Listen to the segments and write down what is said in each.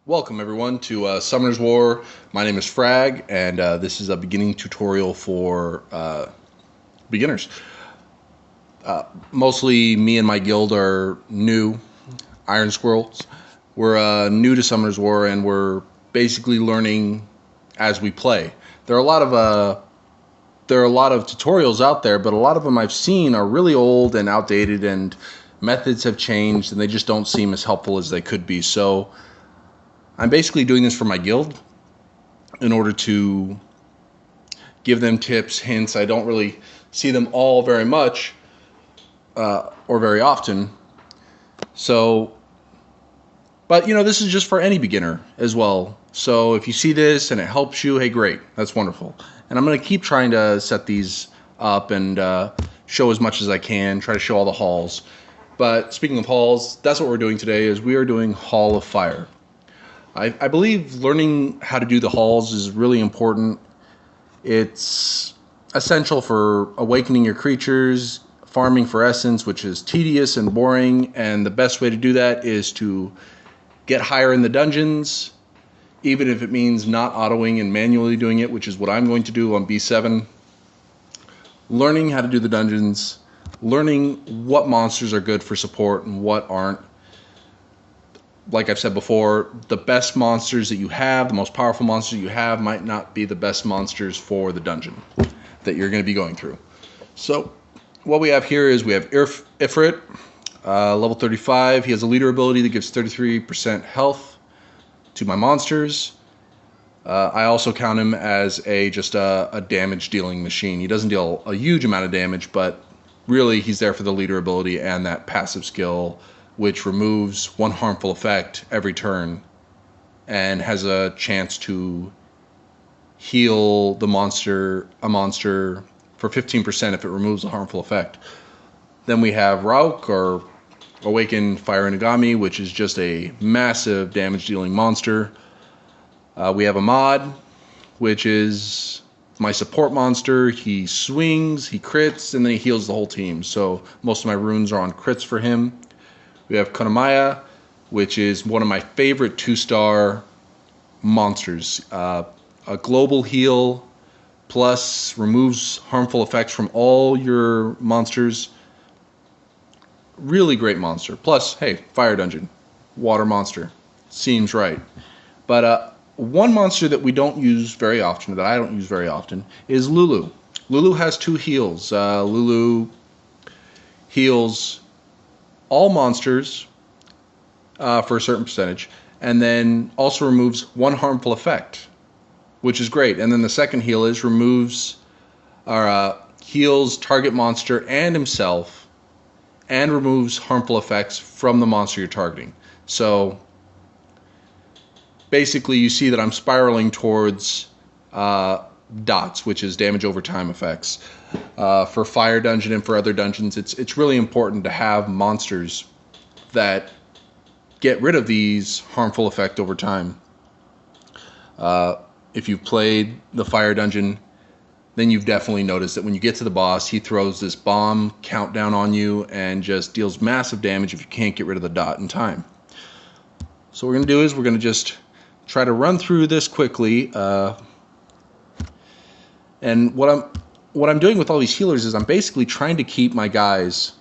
Welcome everyone to Summoner's War. My name is Frag, and this is a beginning tutorial for beginners. Mostly me and my guild are new Iron Squirrels. We're new to Summoner's War, and we're basically learning as we play. There are a lot of tutorials out there, but a lot of them I've seen are really old and outdated, and methods have changed, and they just don't seem as helpful as they could be. So I'm basically doing this for my guild in order to give them tips, hints. I don't really see them all very much or very often. So, but this is just for any beginner as well. So if you see this and it helps you, hey, great, that's wonderful. And I'm going to keep trying to set these up and show as much as I can, try to show all the halls. But speaking of halls, that's what we're doing today. Is we are doing Hall of Fire. I believe learning how to do the halls is really important. It's essential for awakening your creatures, farming for essence, which is tedious and boring, and the best way to do that is to get higher in the dungeons, even if it means not autoing and manually doing it, which is what I'm going to do on B7. Learning how to do the dungeons, learning what monsters are good for support and what aren't. Like I've said before, the best monsters that you have, the most powerful monsters you have, might not be the best monsters for the dungeon that you're going to be going through. So what we have here is we have Ifrit, level 35. He has a leader ability that gives 33% health to my monsters. I also count him as just a damage dealing machine. He doesn't deal a huge amount of damage, but really he's there for the leader ability and that passive skill, which removes one harmful effect every turn and has a chance to heal a monster for 15% if it removes a harmful effect. Then we have Rauk, or Awakened Fire Inagami, which is just a massive damage dealing monster. We have Ahmad, which is my support monster. He swings, he crits, and then he heals the whole team. So most of my runes are on crits for him. We have Konamaya, which is one of my favorite 2-star monsters. A global heal, plus removes harmful effects from all your monsters. Really great monster. Plus, hey, fire dungeon, water monster. Seems right. But one monster that we don't use very often, that I don't use very often, is Lulu. Lulu has 2 heals. Lulu heals all monsters for a certain percentage, and then also removes 1 harmful effect, which is great. And then the second heal is heals target monster and himself, and removes harmful effects from the monster you're targeting. So basically, you see that I'm spiraling towards dots, which is damage over time effects. For Fire Dungeon and for other dungeons, it's really important to have monsters that get rid of these harmful effect over time. If you've played the Fire Dungeon, then you've definitely noticed that when you get to the boss, he throws this bomb countdown on you and just deals massive damage if you can't get rid of the dot in time. So what we're going to do is we're going to just try to run through this quickly. And what I'm doing with all these healers is I'm basically trying to keep my guys,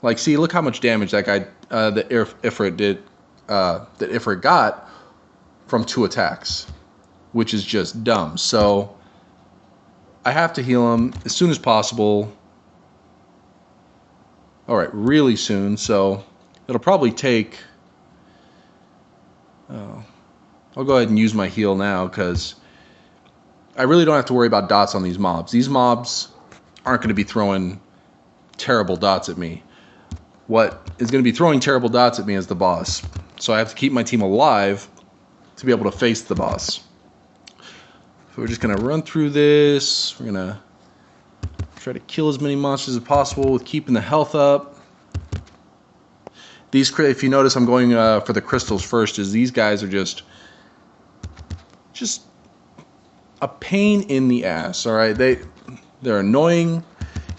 like, see, look how much damage that guy, that Ifrit did, that Ifrit got from 2 attacks, which is just dumb. So I have to heal him as soon as possible. All right, really soon. So it'll probably take. I'll go ahead and use my heal now because I really don't have to worry about dots on these mobs. These mobs aren't going to be throwing terrible dots at me. What is going to be throwing terrible dots at me is the boss. So I have to keep my team alive to be able to face the boss. So we're just going to run through this. We're going to try to kill as many monsters as possible with keeping the health up. These, if you notice, I'm going for the crystals first, is these guys are just a pain in the ass, all right? They're annoying.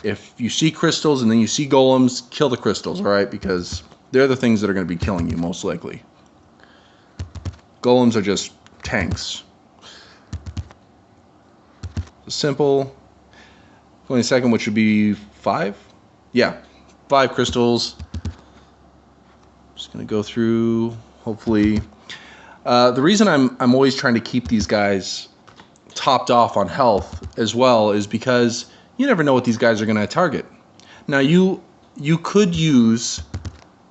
If you see crystals and then you see golems, kill the crystals, all right? Because they're the things that are going to be killing you most likely. Golems are just tanks. Simple. 22nd, which would be 5? Yeah, 5 crystals. Just gonna go through, hopefully. The reason I'm always trying to keep these guys topped off on health as well is because you never know what these guys are gonna target. Now you could use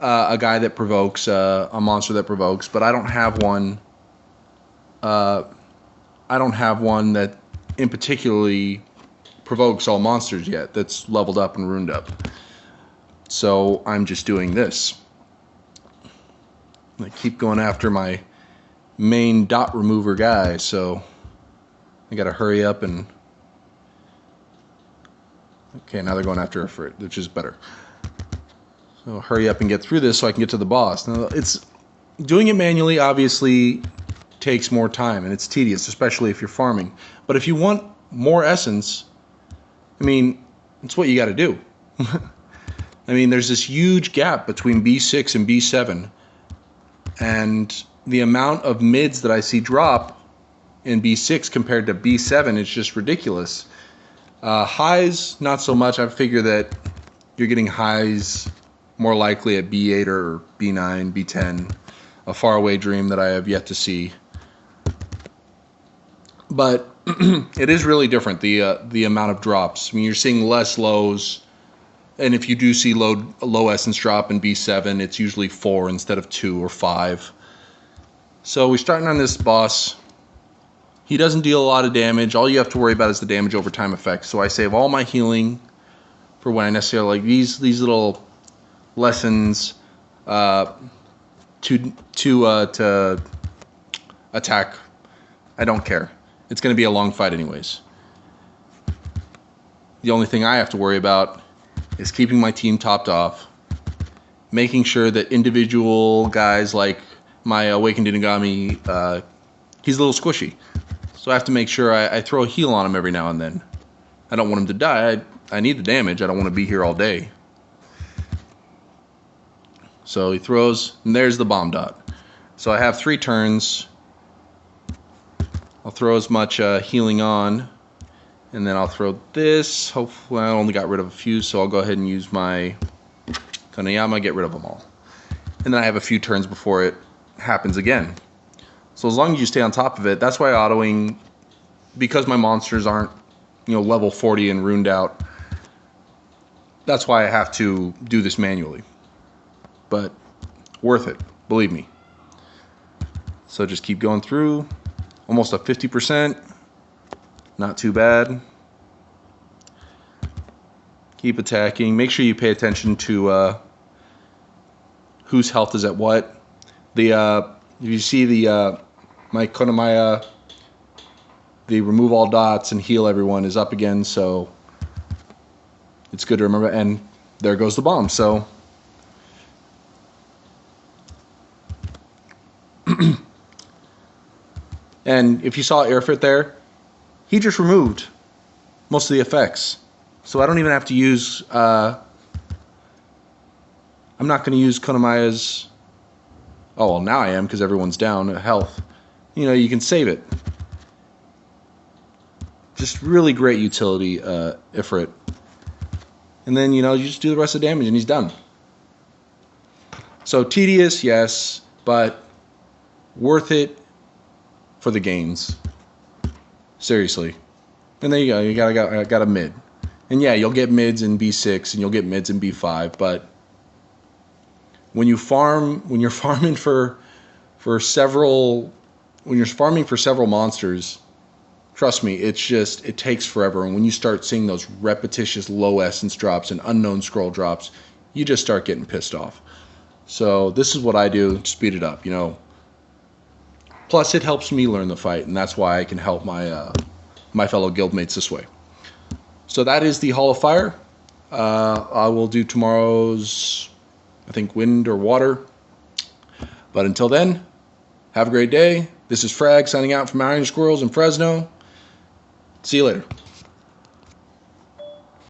a guy that provokes, a monster that provokes, but I don't have one. I don't have one that in particularly provokes all monsters yet that's leveled up and runed up. So I'm just doing this. I keep going after my main dot remover guy, so I gotta hurry up and... Okay, now they're going after Ifrit, which is better. So hurry up and get through this so I can get to the boss. Now, it's doing it manually obviously takes more time and it's tedious, especially if you're farming. But if you want more essence, I mean, it's what you got to do. I mean, there's this huge gap between B6 and B7, and the amount of mids that I see drop in B6 compared to B7 is just ridiculous. Highs, not so much. I figure that you're getting highs more likely at B8 or B9, B10, a faraway dream that I have yet to see. But it is really different, the amount of drops. I mean, you're seeing less lows, and if you do see low essence drop in B7, it's usually 4 instead of 2 or 5. So we're starting on this boss. He doesn't deal a lot of damage. All you have to worry about is the damage over time effect. So I save all my healing for when I necessarily like these little lessons to attack. I don't care. It's going to be a long fight anyways. The only thing I have to worry about is keeping my team topped off, making sure that individual guys like my Awakened Inugami, he's a little squishy. So I have to make sure I throw a heal on him every now and then. I don't want him to die. I need the damage. I don't want to be here all day. So he throws, and there's the bomb dot. So I have 3 turns. I'll throw as much healing on, and then I'll throw this. Hopefully I only got rid of a few, so I'll go ahead and use my Kanayama, get rid of them all. And then I have a few turns before it happens again. So as long as you stay on top of it, that's why autoing, because my monsters aren't, level 40 and runed out, that's why I have to do this manually. But worth it, believe me. So just keep going through. Almost a 50%. Not too bad. Keep attacking. Make sure you pay attention to whose health is at what. If you see my Konamiya, the remove all dots and heal everyone is up again, so it's good to remember. And there goes the bomb. So and if you saw Ifrit there, he just removed most of the effects. So I don't even have to use, I'm not going to use Konamiya's, oh, well, now I am because everyone's down at health. You can save it. Just really great utility, Ifrit. And then, you just do the rest of the damage and he's done. So tedious, yes, but worth it for the gains. Seriously. And there you go. You got a mid. And yeah, you'll get mids in B6 and you'll get mids in B5, but when you're farming for several monsters, trust me, it takes forever. And when you start seeing those repetitious low essence drops and unknown scroll drops, you just start getting pissed off. So this is what I do to speed it up, Plus, it helps me learn the fight, and that's why I can help my fellow guildmates this way. So that is the Hall of Fire. I will do tomorrow's, I think, Wind or Water. But until then, have a great day. This is Frag signing out from Iron Squirrels in Fresno. See you later.